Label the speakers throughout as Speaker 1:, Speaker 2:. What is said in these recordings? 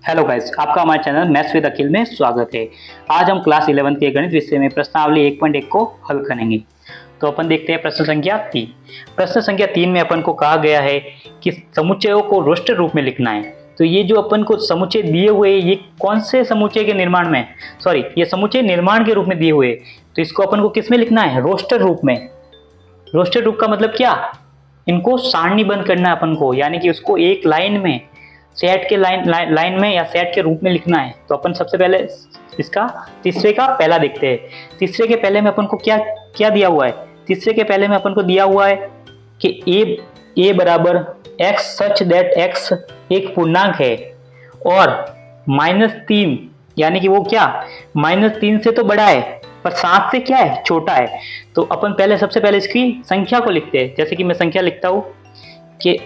Speaker 1: Hello guys, आपका हमारे channel maths with अखिल में स्वागत है। आज हम क्लास 11 के गणित विषय में प्रश्नावली 1.1 को हल करेंगे। तो अपन देखते हैं प्रश्न संख्या 3। प्रश्न संख्या 3 में अपन को कहा गया है कि समुच्चयों को रोस्टर रूप में लिखना है। तो ये जो अपन को समुच्चय दिए हुए ये कौन से समुच्चय के निर्माण में, ये समुच्चय निर्माण के रूप में दिए हुए, तो इसको अपन को किस में लिखना है? रोस्टर रूप में। रोस्टर रूप का मतलब क्या? इनको सारणीबद्ध करना है अपन को, यानी कि उसको एक लाइन में, सेट के लाइन में या सेट के रूप में लिखना है। तो अपन सबसे पहले इसका तीसरे का पहला देखते हैं। तीसरे के पहले में अपन को क्या क्या दिया हुआ है? तीसरे के पहले में अपन को दिया हुआ है कि a बराबर x सच दैट x एक पूर्णांक है और -3, यानी कि वो क्या -3 से तो बड़ा है पर 7 से क्या है, छोटा है। तो अपन पहले सबसे पहले इसकी संख्या को लिखते हैं। जैसे कि मैं संख्या लिखता हूँ कि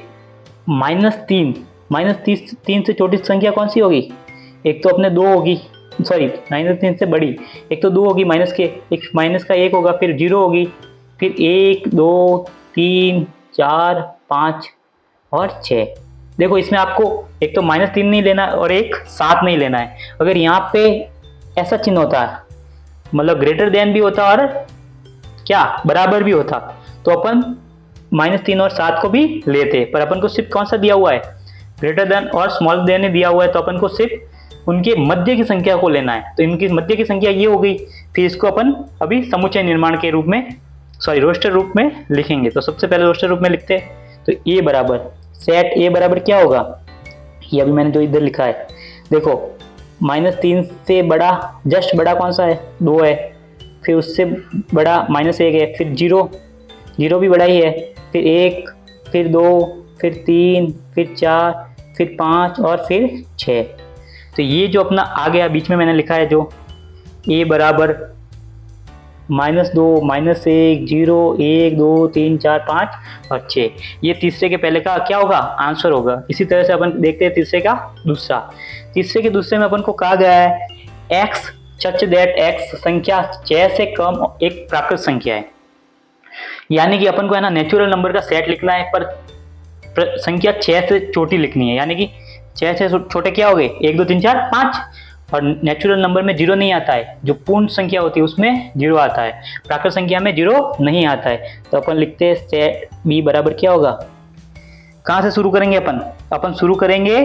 Speaker 1: -3 से छोटी संख्या कौन सी होगी? एक तो अपने 2 होगी, -3 से बड़ी एक तो 2 होगी, माइनस का 1 होगा, फिर 0 होगी, फिर 1 2 3 4 5 और 6। देखो इसमें आपको एक तो -3 नहीं लेना है और एक 7 नहीं लेना है। अगर यहाँ पे ऐसा चिन्ह होता है, मतलब ग्रेटर देन भी होता और क्या बराबर भी होता, तो अपन -3 और 7 को भी लेते, पर अपन को सिर्फ कौन सा दिया हुआ है? ग्रेटर देन और स्मॉल देन दिया हुआ है। तो अपन को सिर्फ उनके मध्य की संख्या को लेना है। तो इनकी मध्य की संख्या ये हो गई। फिर इसको अपन अभी समुच्चय निर्माण के रूप में, रोस्टर रूप में लिखेंगे। तो सबसे पहले रोस्टर रूप में लिखते हैं। तो ए बराबर सेट ए बराबर क्या होगा? ये अभी मैंने जो इधर लिखा है, देखो -3 से बड़ा, जस्ट बड़ा कौन सा है? 2 है। फिर उससे बड़ा -1 है, फिर 0 भी बड़ा ही है, फिर 1, फिर 2, फिर 3, फिर 4, फिर 5 और फिर 6। तो ये जो अपना आ गया बीच में मैंने लिखा है जो a बराबर -2, -1, 0, 1 2 3 4 5 और 6, ये तीसरे के पहले का क्या होगा? आंसर होगा। इसी तरह से अपन देखते हैं तीसरे का दूसरा। तीसरे के दूसरे में अपन को कहा गया है x सच दैट x संख्या 6 से कम एक प्राकृत संख्या है। यानी कि अपन को है ना नेचुरल नंबर का सेट लिखना है, पर संख्या 6 से छोटी लिखनी है। यानी कि 6 से छोटे क्या हो गए? 1 2 3 4 5। और नेचुरल नंबर में 0 नहीं आता है, जो पूर्ण संख्या होती है उसमें 0 आता है, प्राकृत संख्या में 0 नहीं आता है। तो अपन लिखते हैं सेट b बराबर क्या होगा? कहाँ से शुरू करेंगे अपन शुरू करेंगे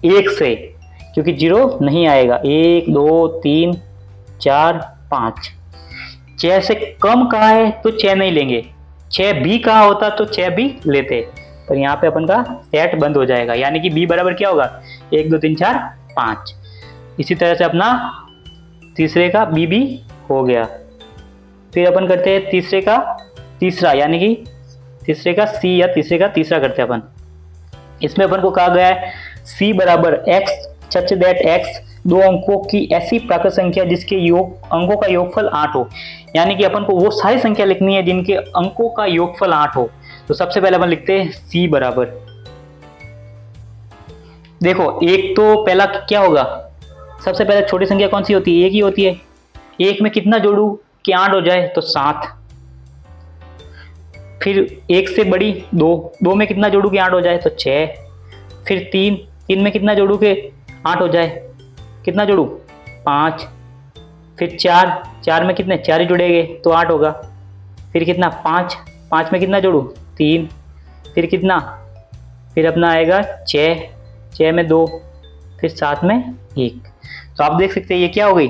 Speaker 1: 1 से, क्योंकि 0 नहीं आएगा। 1 2 3 4 5। 6 से कम कहाँ है तो 6 नहीं लेंगे। 6 भी कहाँ होता तो 6 भी लेते, पर यहाँ पे अपन का सेट बंद हो जाएगा। यानी कि b बराबर क्या होगा? 1 2 3 4 5। इसी तरह से अपना तीसरे का b भी हो गया। फिर अपन करते हैं तीसरे का तीसरा, यानी कि तीसरे का c या तीसरे का तीसरा करते हैं अपन। इसमें अपन को कहा गया है c बराबर x सच दैट x 2 अंकों की ऐसी प्राकृत संख्या जिसके अंकों का योगफल 8 हो। यानी कि अपन को वो सारी संख्या लिखनी है जिनके अंकों का योगफल 8 हो। तो सबसे पहले अपन लिखते हैं c बराबर, देखो एक तो पहला क्या होगा? सबसे पहले छोटी संख्या कौन सी होती है? एक ही होती है। एक में कितना जोड़ू कि 8 हो जाए? तो 7। फिर एक से बड़ी 2 में कितना जोड़ू कि 8 हो जाए? तो 6। फिर 3 में कितना जोड़ू कि 8 हो जाए? कितना जोड़ू? 5। फिर 4 में कितने 4 ही जुड़ेंगे तो 8 होगा। फिर कितना 5 में कितना जोड़ू? 3। फिर कितना? फिर अपना आएगा 6 में 2, फिर 7 में 1। तो आप देख सकते हैं ये क्या हो गई?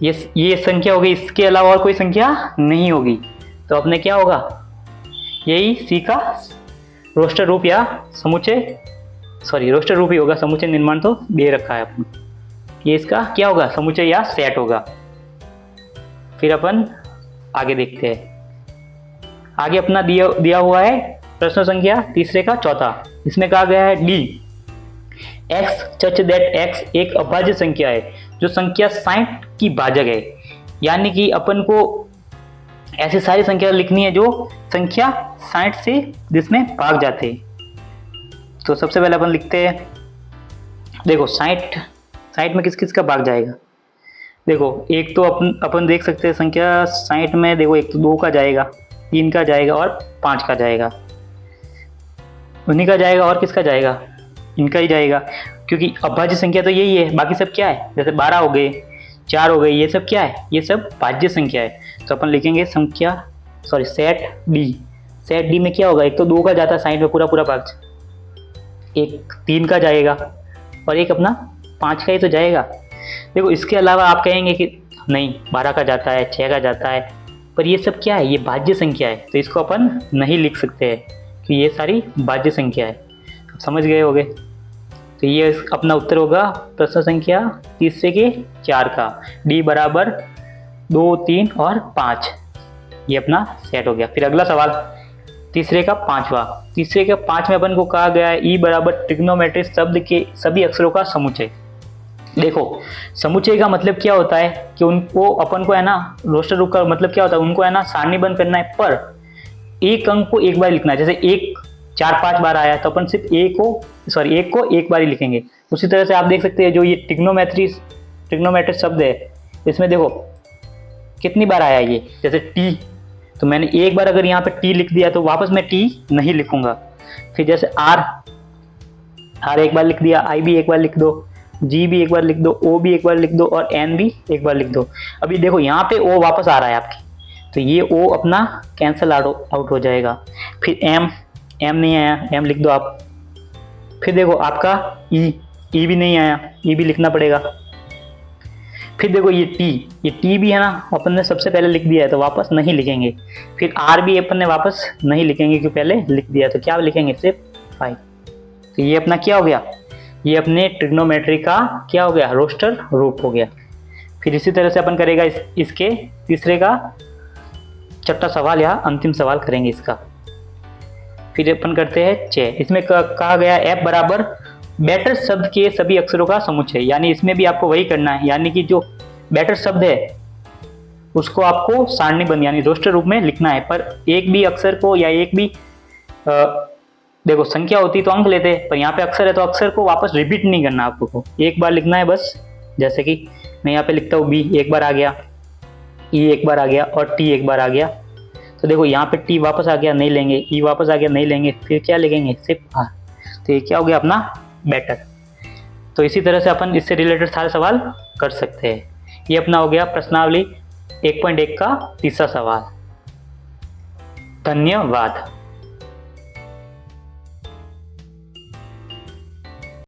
Speaker 1: ये संख्या हो गई, इसके अलावा और कोई संख्या नहीं होगी। तो अपने क्या होगा? यही सी का रोस्टर रूप या समुच्चय, रोस्टर रूप ही होगा। समुच्चय निर्माण तो दे रखा है अपन, ये इसका क्या होगा? समुच्चय या सेट होगा। फिर अपन आगे देखते हैं। आगे अपना दिया हुआ है प्रश्न संख्या तीसरे का चौथा। इसमें कहा गया है d x such that x एक अभाज्य संख्या है जो संख्या 60 की भाजक है। यानी कि अपन को ऐसी सारी संख्या लिखनी है जो संख्या 60 से जिसमें भाग जाते हैं। तो सबसे पहले अपन लिखते हैं, देखो 60 में किस किस का भाग जाएगा? देखो एक तो अपन देख सकते हैं संख्या 60 में, देखो एक तो 2 का जाएगा, 3 का जाएगा और 5 का जाएगा, उन्हीं का जाएगा। और किसका जाएगा? इनका ही जाएगा, क्योंकि अभाज्य संख्या तो यही है, बाकी सब क्या है, जैसे 12 हो गए, 4 हो गए, ये सब क्या है, ये सब भाज्य संख्या है। तो अपन लिखेंगे सेट डी। सेट डी में क्या होगा, एक तो 2 का जाता है साइड में पूरा पूरा भाग, एक 3 का जाएगा और एक अपना 5 का ही तो जाएगा। देखो इसके अलावा आप कहेंगे कि नहीं 12 का जाता है, 6 का जाता है, पर ये सब क्या है, ये भाज्य संख्या है, तो इसको अपन नहीं लिख सकते हैं कि ये सारी भाज्य संख्या है। समझ गए होगे। तो ये अपना उत्तर होगा प्रश्न संख्या तीसरे के 4 का, डी बराबर 2, 3 और 5, ये अपना सेट हो गया। फिर अगला सवाल तीसरे का 5वां। तीसरे के 5 में अपन को कहा गया है ई बराबर ट्रिग्नोमेट्रिक शब्द के सभी अक्षरों का समुच्चय। देखो समुच्चय का मतलब क्या होता है कि उनको अपन को है ना रोस्टर रूप का मतलब क्या होता है, उनको है ना सारणीबद्ध करना है, पर एक अंक को एक बार लिखना है। जैसे 1 4 5 बार आया तो अपन सिर्फ एक को एक बार ही लिखेंगे। उसी तरह से आप देख सकते हैं जो ये ट्रिग्नोमेट्रिक शब्द है, इसमें देखो कितनी बार आया ये, जैसे टी, तो मैंने एक बार अगर यहाँ पे टी लिख दिया तो वापस मैं टी नहीं लिखूंगा। फिर जैसे आर एक बार लिख दिया, आई भी एक बार लिख दो, जी भी एक बार लिख दो, ओ भी एक बार लिख दो और एन भी एक बार लिख दो। अभी देखो यहाँ पे ओ वापस आ रहा है आपकी, तो ये ओ अपना कैंसिल आउट हो जाएगा। फिर एम नहीं आया, एम लिख दो आप। फिर देखो आपका ई भी नहीं आया, ई भी लिखना पड़ेगा। फिर देखो ये टी भी है ना अपन ने सबसे पहले लिख दिया है तो वापस नहीं लिखेंगे। फिर आर भी अपन ने वापस नहीं लिखेंगे क्योंकि पहले लिख दिया, तो क्या लिखेंगे सिर्फ 5। तो ये अपना क्या हो गया, ये अपने ट्रिग्नोमेट्री का क्या हो गया, रोस्टर रूप हो गया। फिर इसी तरह से अपन करेगा इसके तीसरे का छठा सवाल या अंतिम सवाल करेंगे इसका। फिर अपन करते हैं 6। इसमें कहा गया एफ बराबर बेटर शब्द के सभी अक्षरों का समुच्चय, यानी इसमें भी आपको वही करना है, यानी कि जो बेटर शब्द है उसको आपको सारणीबद्ध यानी रोस्टर रूप में लिखना है, पर एक भी अक्षर को या एक भी देखो संख्या होती तो अंक लेते, पर यहाँ पे अक्षर है तो अक्षर को वापस रिपीट नहीं करना आपको, एक बार लिखना है बस। जैसे कि मैं यहाँ पे लिखता हूँ बी एक बार आ गया, ई एक बार आ गया और टी एक बार आ गया। तो देखो यहाँ पे टी वापस आ गया नहीं लेंगे, ई वापस आ गया नहीं लेंगे, फिर क्या लिखेंगे सिर्फ आर। तो ये क्या हो गया अपना बेटर। तो इसी तरह से अपन इससे रिलेटेड सारे सवाल कर सकते हैं। ये अपना हो गया प्रश्नावली 1.1 का तीसरा सवाल। धन्यवाद।